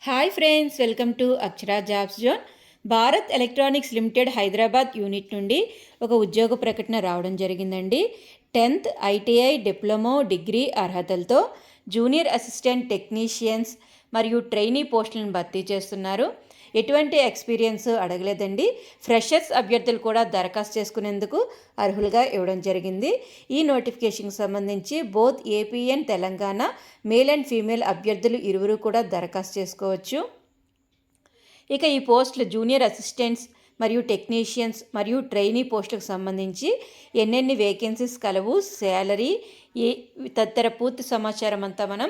Hi friends, welcome to Akshara jobs zone. Bharat Electronics Limited Hyderabad unit నుండి ఒక ఉద్యోగ ప్రకటన రావడం జరిగిందండి. 10th ఐటీఐ డిప్లొమా డిగ్రీ అర్హతలతో జూనియర్ అసిస్టెంట్ టెక్నీషియన్స్ మరియు ట్రైనీ పోస్టులను భర్తీ చేస్తున్నారు. ఎటువంటి ఎక్స్పీరియన్స్ అడగలేదండి. ఫ్రెషర్స్ అభ్యర్థులు కూడా దరఖాస్తు చేసుకునేందుకు అర్హులుగా ఇవ్వడం జరిగింది. ఈ నోటిఫికేషన్కి సంబంధించి both AP and Telangana male and female అభ్యర్థులు ఇరువురు కూడా దరఖాస్తు చేసుకోవచ్చు. ఇక ఈ పోస్టులు జూనియర్ అసిస్టెంట్స్ మరియు టెక్నీషియన్స్ మరియు ట్రైనీ పోస్టులకు సంబంధించి ఎన్నెన్ని వేకెన్సీస్ కలవు, శాలరీ, తదితర పూర్తి సమాచారం అంతా మనం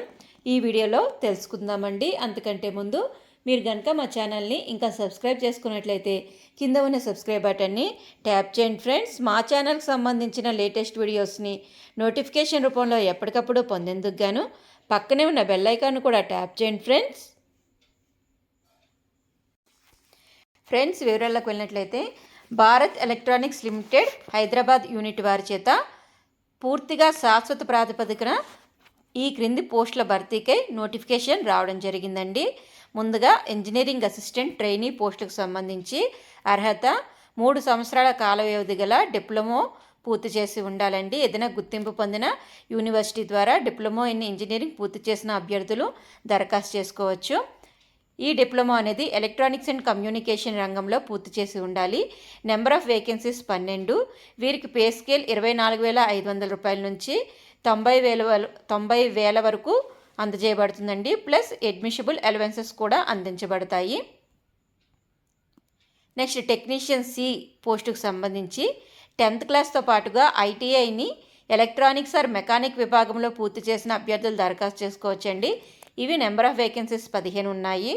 ఈ వీడియోలో తెలుసుకుందామండి. అంతకంటే ముందు మీరు కనుక మా ఛానల్ని ఇంకా సబ్స్క్రైబ్ చేసుకున్నట్లయితే కింద ఉన్న సబ్స్క్రైబ్ బటన్ని ట్యాప్ చేయండి ఫ్రెండ్స్. మా ఛానల్కి సంబంధించిన లేటెస్ట్ వీడియోస్ని నోటిఫికేషన్ రూపంలో ఎప్పటికప్పుడు పొందేందుకు గాను పక్కనే ఉన్న బెల్ ఐకాన్ కూడా ట్యాప్ చేయండి ఫ్రెండ్స్. వివరాల్లోకి వెళ్ళినట్లయితే Bharat Electronics Limited Hyderabad unit వారి చేత పూర్తిగా శాశ్వత ప్రాతిపదికన ఈ క్రింది పోస్టుల భర్తీకై నోటిఫికేషన్ రావడం జరిగిందండి. ముందుగా ఇంజనీరింగ్ అసిస్టెంట్ ట్రైనీ పోస్టులకు సంబంధించి అర్హత 3 సంవత్సరాల కాల వ్యవధి గల డిప్లొమా పూర్తి చేసి ఉండాలండి. ఏదైనా గుర్తింపు పొందిన యూనివర్సిటీ ద్వారా డిప్లొమా ఇన్ ఇంజనీరింగ్ పూర్తి చేసిన అభ్యర్థులు దరఖాస్తు చేసుకోవచ్చు. ఈ డిప్లొమా అనేది ఎలక్ట్రానిక్స్ అండ్ కమ్యూనికేషన్ రంగంలో పూర్తి చేసి ఉండాలి. Number of vacancies 12. వీరికి పే స్కేల్ 24,500 రూపాయల నుంచి 90,000 వరకు అందజేయబడుతుందండి. ప్లస్ అడ్మిషబుల్ అలవెన్సెస్ కూడా అందించబడతాయి. నెక్స్ట్ టెక్నీషియన్ సి పోస్టుకు సంబంధించి 10th క్లాస్తో పాటుగా ఐటీఐని ఎలక్ట్రానిక్స్ ఆర్ మెకానిక్ విభాగంలో పూర్తి చేసిన అభ్యర్థులు దరఖాస్తు చేసుకోవచ్చండి. ఇవి నెంబర్ ఆఫ్ వేకెన్సీస్ 15 ఉన్నాయి.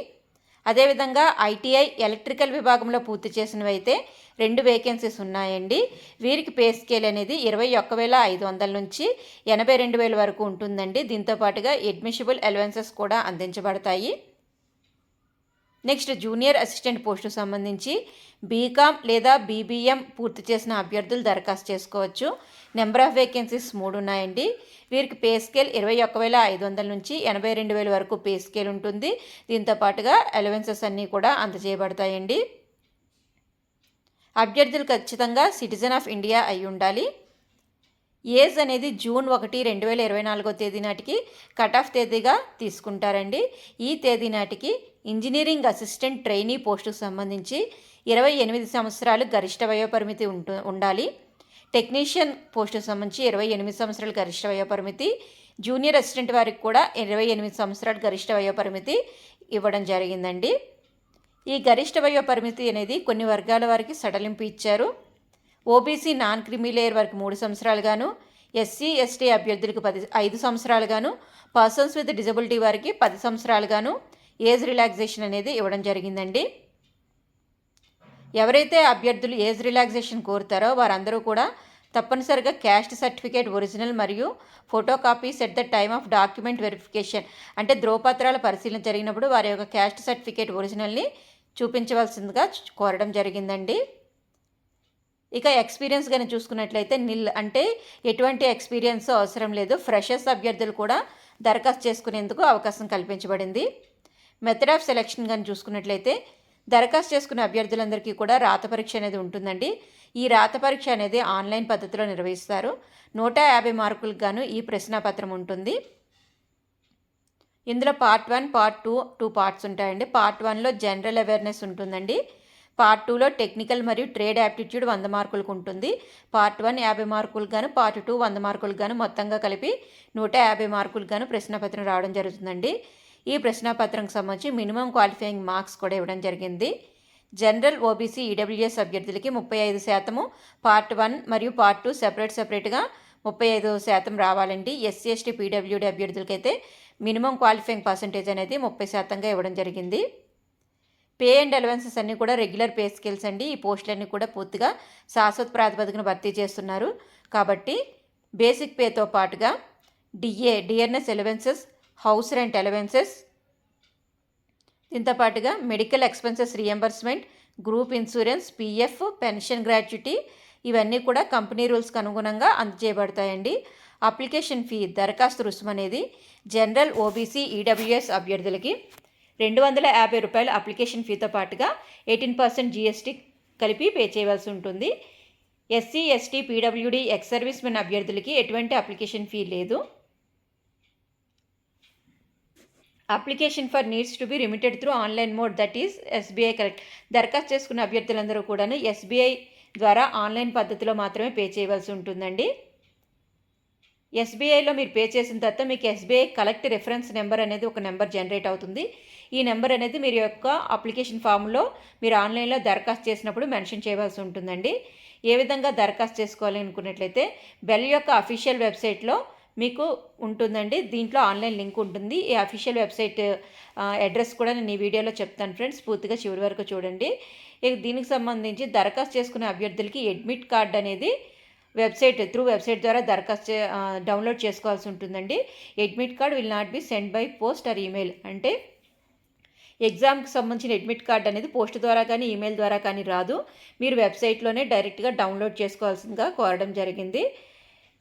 అదేవిధంగా ఐటీఐ ఎలక్ట్రికల్ విభాగంలో పూర్తి చేసినవి అయితే 2 వేకెన్సీస్ ఉన్నాయండి. వీరికి పే స్కేల్ అనేది 21,500 నుంచి 82,000 వరకు ఉంటుందండి. దీంతో పాటుగా అడ్మిషబుల్ అలవెన్సెస్ కూడా అందించబడతాయి. నెక్స్ట్ జూనియర్ అసిస్టెంట్ పోస్టుకు సంబంధించి బీకామ్ లేదా బీబీఎం పూర్తి చేసిన అభ్యర్థులు దరఖాస్తు చేసుకోవచ్చు. నెంబర్ ఆఫ్ వేకెన్సీస్ 3 ఉన్నాయండి. వీరికి పే స్కేల్ 21,500 నుంచి 82,000 వరకు పే స్కేల్ ఉంటుంది. దీంతో పాటుగా అలవెన్సెస్ అన్నీ కూడా అందజేయబడతాయండి. అభ్యర్థులు ఖచ్చితంగా సిటిజన్ ఆఫ్ ఇండియా అయి ఉండాలి. ఏజ్ అనేది June 1, 2024 నాటికి కట్ ఆఫ్ తేదీగా తీసుకుంటారండి. ఈ తేదీ నాటికి ఇంజనీరింగ్ అసిస్టెంట్ ట్రైనీ పోస్టుకు సంబంధించి 28 సంవత్సరాలు గరిష్ట వయోపరిమితి ఉండాలి. టెక్నీషియన్ పోస్టుకు సంబంధించి 28 సంవత్సరాలు గరిష్ట వయోపరిమితి, జూనియర్ అసిస్టెంట్ వారికి కూడా 28 సంవత్సరాలు గరిష్ట వయోపరిమితి ఇవ్వడం జరిగిందండి. ఈ గరిష్ట వయోపరిమితి అనేది కొన్ని వర్గాల వారికి సడలింపు ఇచ్చారు. ఓబీసీ నాన్ క్రిమీ లేయర్ వారికి 3 సంవత్సరాలుగాను, ఎస్సీ ఎస్టీ అభ్యర్థులకు 5 సంవత్సరాలుగాను, పర్సన్స్ విత్ డిజబిలిటీ వారికి 10 సంవత్సరాలుగాను ఏజ్ రిలాక్సేషన్ అనేది ఇవ్వడం జరిగిందండి. ఎవరైతే అభ్యర్థులు ఏజ్ రిలాక్సేషన్ కోరుతారో వారందరూ కూడా తప్పనిసరిగా క్యాస్ట్ సర్టిఫికేట్ ఒరిజినల్ మరియు photo copies at the time of document verification, అంటే ధ్రువపత్రాల పరిశీలన జరిగినప్పుడు వారి యొక్క క్యాస్ట్ సర్టిఫికేట్ ఒరిజినల్ని చూపించవలసిందిగా కోరడం జరిగిందండి. ఇక ఎక్స్పీరియన్స్ కానీ చూసుకున్నట్లయితే నిల్, అంటే ఎటువంటి ఎక్స్పీరియన్స్ అవసరం లేదు. ఫ్రెషర్స్ అభ్యర్థులు కూడా దరఖాస్తు చేసుకునేందుకు అవకాశం కల్పించబడింది. మెథడ్ ఆఫ్ సెలెక్షన్ కానీ చూసుకున్నట్లయితే దరఖాస్తు చేసుకునే అభ్యర్థులందరికీ కూడా రాత పరీక్ష అనేది ఉంటుందండి. ఈ రాత పరీక్ష అనేది ఆన్లైన్ పద్ధతిలో నిర్వహిస్తారు. 150 మార్కులకు గాను ఈ ప్రశ్నాపత్రం ఉంటుంది. ఇందులో పార్ట్ 1, పార్ట్ 2 పార్ట్స్ ఉంటాయండి. పార్ట్ 1లో జనరల్ అవేర్నెస్ ఉంటుందండి. పార్ట్ 2లో టెక్నికల్ మరియు ట్రేడ్ యాప్టిట్యూడ్ 100 మార్కులకు ఉంటుంది. పార్ట్ 1 50 మార్కులకు గాను, పార్ట్ 2 100 మార్కులకు గాను, మొత్తంగా కలిపి 150 మార్కులకు గాను ప్రశ్నాపత్రం రావడం జరుగుతుందండి. ఈ ప్రశ్నాపత్రంకి సంబంధించి మినిమం క్వాలిఫైయింగ్ మార్క్స్ కూడా ఇవ్వడం జరిగింది. జనరల్ ఓబీసీ ఈడబ్ల్యూఎస్ అభ్యర్థులకి 35%, పార్ట్ 1 మరియు పార్ట్ 2 సెపరేట్గా 35% రావాలండి. ఎస్సీ ఎస్టీ పీడబ్ల్యూడీ అభ్యర్థులకైతే మినిమం క్వాలిఫైయింగ్ పర్సంటేజ్ అనేది 30%గా ఇవ్వడం జరిగింది. పే అండ్ అలవెన్సెస్ అన్నీ కూడా రెగ్యులర్ పే స్కేల్స్ అండి. ఈ పోస్టులన్నీ కూడా పూర్తిగా శాశ్వత ప్రాతిపదికన భర్తీ చేస్తున్నారు. కాబట్టి బేసిక్ పేతో పాటుగా DRS allowances, house rent allowances, దీంతో పాటుగా medical expenses reimbursement, group insurance, PF, pension gratuity ఇవన్నీ కూడా కంపెనీ రూల్స్కి అనుగుణంగా అందజేయబడతాయండి. అప్లికేషన్ ఫీ, దరఖాస్తు రుసుము అనేది జనరల్ ఓబీసీ ఈడబ్ల్యూఎస్ అభ్యర్థులకి రూ. 250 అప్లికేషన్ ఫీతో పాటుగా 18% జీఎస్టీ కలిపి పే చేయవలసి ఉంటుంది. SC, ST, PWD, ex service men అభ్యర్థులకి ఎటువంటి అప్లికేషన్ ఫీ లేదు. Application for needs to be remitted through online mode, that is SBI collect. దరఖాస్తు చేసుకున్న అభ్యర్థులందరూ కూడా ఎస్బీఐ ద్వారా ఆన్లైన్ పద్ధతిలో మాత్రమే పే చేయవలసి ఉంటుందండి. ఎస్బీఐలో మీరు పే చేసిన తర్వాత మీకు ఎస్బీఐ కలెక్ట్ రిఫరెన్స్ నెంబర్ అనేది ఒక నెంబర్ జనరేట్ అవుతుంది. ఈ నెంబర్ అనేది మీరు యొక్క అప్లికేషన్ ఫామ్లో మీరు ఆన్లైన్లో దరఖాస్తు చేసినప్పుడు మెన్షన్ చేయవలసి ఉంటుందండి. ఏ విధంగా దరఖాస్తు చేసుకోవాలి అనుకున్నట్లయితే బెల్ యొక్క అఫీషియల్ వెబ్సైట్లో మీకు ఉంటుందండి. దీంట్లో ఆన్లైన్ లింక్ ఉంటుంది. ఈ అఫీషియల్ వెబ్సైట్ అడ్రస్ కూడా నేను ఈ వీడియోలో చెప్తాను ఫ్రెండ్స్, పూర్తిగా చివరి వరకు చూడండి. దీనికి సంబంధించి దరఖాస్తు చేసుకునే అభ్యర్థులకి అడ్మిట్ కార్డ్ అనేది వెబ్సైట్ ద్వారా దరఖాస్తు డౌన్లోడ్ చేసుకోవాల్సి ఉంటుందండి. Admit card will not be send by post are email. అంటే ఎగ్జామ్కి సంబంధించిన అడ్మిట్ కార్డ్ అనేది పోస్ట్ ద్వారా కానీ ఈమెయిల్ ద్వారా కానీ రాదు. మీరు వెబ్సైట్లోనే డైరెక్ట్గా డౌన్లోడ్ చేసుకోవాల్సిందిగా కోరడం జరిగింది.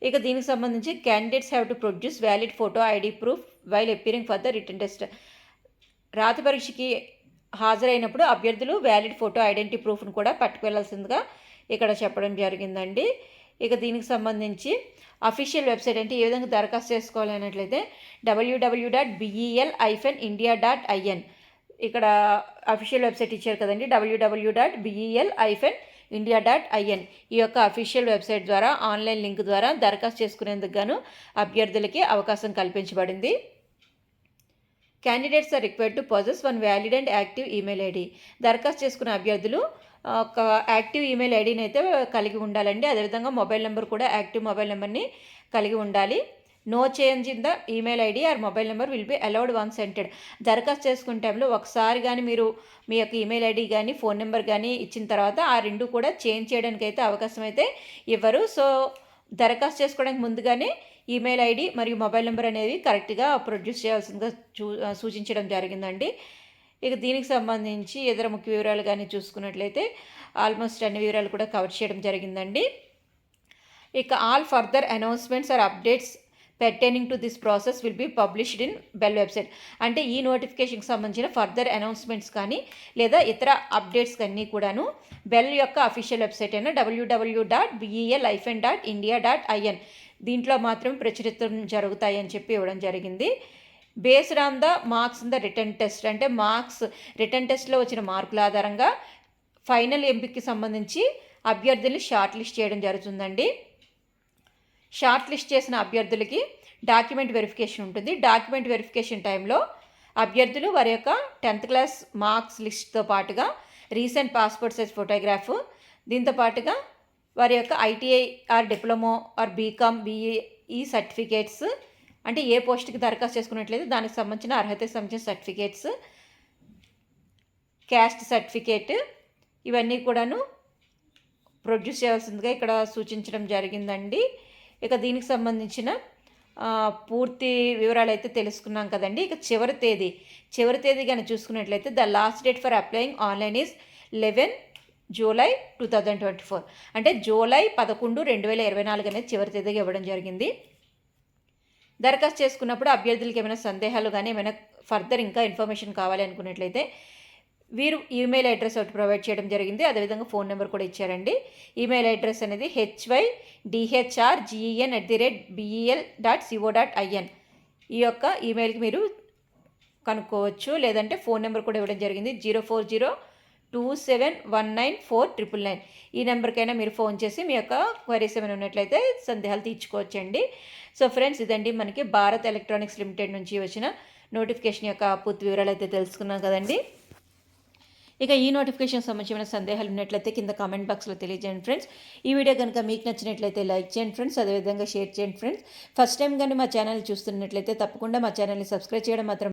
ఇక దీనికి సంబంధించి candidates have to produce valid photo ID proof while appearing for the written test. రాత పరీక్షకి హాజరైనప్పుడు అభ్యర్థులు వ్యాలిడ్ ఫోటో ఐడెంటిటీ ప్రూఫ్ను కూడా పట్టుకెళ్లాల్సిందిగా ఇక్కడ చెప్పడం జరిగిందండి. ఇక దీనికి సంబంధించి అఫీషియల్ వెబ్సైట్ అంటే ఏ విధంగా దరఖాస్తు చేసుకోవాలి అన్నట్లయితే www.bel-india.in. ఇక్కడ అఫీషియల్ వెబ్సైట్ ఇచ్చారు కదండి, www.bel-india.in. ఈ యొక్క అఫీషియల్ వెబ్సైట్ ద్వారా ఆన్లైన్ లింక్ ద్వారా దరఖాస్తు చేసుకునేందుకు గాను అభ్యర్థులకి అవకాశం కల్పించబడింది. Candidates are required to possess one valid and active email ID. దరఖాస్తు చేసుకున్న అభ్యర్థులు ఒక యాక్టివ్ ఈమెయిల్ ఐడిని అయితే కలిగి ఉండాలండి. అదేవిధంగా మొబైల్ నెంబర్ కూడా యాక్టివ్ మొబైల్ నెంబర్ని కలిగి ఉండాలి. No change in the email ID or mobile number will be allowed once entered. దరఖాస్తు చేసుకునే టైంలో ఒకసారి కానీ మీరు మీ యొక్క ఈమెయిల్ ఐడి కానీ ఫోన్ నెంబర్ కానీ ఇచ్చిన తర్వాత ఆ రెండు కూడా చేంజ్ చేయడానికి అయితే అవకాశం అయితే ఇవ్వరు. సో దరఖాస్తు చేసుకోవడానికి ముందుగానే ఈమెయిల్ ఐడి మరియు మొబైల్ నెంబర్ అనేది కరెక్ట్గా ప్రొడ్యూస్ చేయాల్సిందిగా సూచించడం జరిగిందండి. ఇక దీనికి సంబంధించి ఇతర ముఖ్య వివరాలు కానీ చూసుకున్నట్లయితే ఆల్మోస్ట్ అన్ని వివరాలు కూడా కవర్ చేయడం జరిగిందండి. ఇక all further announcements or updates pertaining to this process will be published in BEL website. అంటే ఈ నోటిఫికేషన్కి సంబంధించిన ఫర్దర్ అనౌన్స్మెంట్స్ కానీ లేదా ఇతర అప్డేట్స్ అన్నీ కూడాను బెల్ యొక్క అఫీషియల్ వెబ్సైట్ అయిన www.bel-india.in దీంట్లో మాత్రం ప్రచురితం జరుగుతాయని చెప్పి ఇవ్వడం జరిగింది. Based on the marks in the return test. అంటే మార్క్స్ రిటర్న్ టెస్ట్లో వచ్చిన మార్కుల ఆధారంగా ఫైనల్ ఎంపికకి సంబంధించి అభ్యర్థుల్ని షార్ట్ లిస్ట్ చేయడం జరుగుతుందండి. షార్ట్ లిస్ట్ చేసిన అభ్యర్థులకి డాక్యుమెంట్ వెరిఫికేషన్ ఉంటుంది. డాక్యుమెంట్ వెరిఫికేషన్ టైంలో అభ్యర్థులు వారి యొక్క 10th క్లాస్ మార్క్స్ లిస్ట్తో పాటుగా రీసెంట్ పాస్పోర్ట్ సైజ్ ఫోటోగ్రాఫ్, దీంతో పాటుగా వారి యొక్క ITI or diploma or BCom BE certificates, అంటే ఏ పోస్ట్కి దరఖాస్తు చేసుకున్నట్లయితే దానికి సంబంధించిన అర్హతకి సంబంధించిన సర్టిఫికేట్స్, క్యాస్ట్ సర్టిఫికేట్, ఇవన్నీ కూడాను ప్రొడ్యూస్ చేయాల్సిందిగా ఇక్కడ సూచించడం జరిగిందండి. ఇక దీనికి సంబంధించిన పూర్తి వివరాలు అయితే తెలుసుకున్నాం కదండి. ఇక చివరి తేదీ కానీ చూసుకున్నట్లయితే the last date for applying online is 11 July 2024. అంటే జూలై 11, 2024 అనేది చివరి తేదీగా ఇవ్వడం జరిగింది. దరఖాస్తు చేసుకున్నప్పుడు అభ్యర్థులకి ఏమైనా సందేహాలు కానీ ఏమైనా ఫర్దర్ ఇంకా ఇన్ఫర్మేషన్ కావాలి అనుకున్నట్లయితే వీరు ఈమెయిల్ అడ్రస్ ఒకటి ప్రొవైడ్ చేయడం జరిగింది. అదేవిధంగా ఫోన్ నెంబర్ కూడా ఇచ్చారండి. ఈమెయిల్ అడ్రస్ అనేది hydhrgen@bel.co.in. ఈ యొక్క ఈమెయిల్కి మీరు కనుక్కోవచ్చు. లేదంటే ఫోన్ నెంబర్ కూడా ఇవ్వడం జరిగింది 04027194999. ఈ నెంబర్కైనా మీరు ఫోన్ చేసి మీ యొక్క క్వరీస్ ఏమైనా ఉన్నట్లయితే సందేహాలు తీర్చుకోవచ్చండి. సో ఫ్రెండ్స్, ఇదండి మనకి భారత్ ఎలక్ట్రానిక్స్ లిమిటెడ్ నుంచి వచ్చిన నోటిఫికేషన్ యొక్క పూర్తి వివరాలు అయితే తెలుసుకున్నాం కదండి. ఇక ఈ నోటిఫికేషన్ సంబంధించిన సందేహాలు ఉన్నట్లయితే కింద కామెంట్ బాక్స్లో తెలియజేయండి ఫ్రెండ్స్. ఈ వీడియో కనుక మీకు నచ్చినట్లయితే లైక్ చేయండి ఫ్రెండ్స్, అదేవిధంగా షేర్ చేయండి ఫ్రెండ్స్. ఫస్ట్ టైం కానీ మా ఛానల్ చూస్తున్నట్లయితే తప్పకుండా మా ఛానల్ని సబ్స్క్రైబ్ చేయడం మాత్రం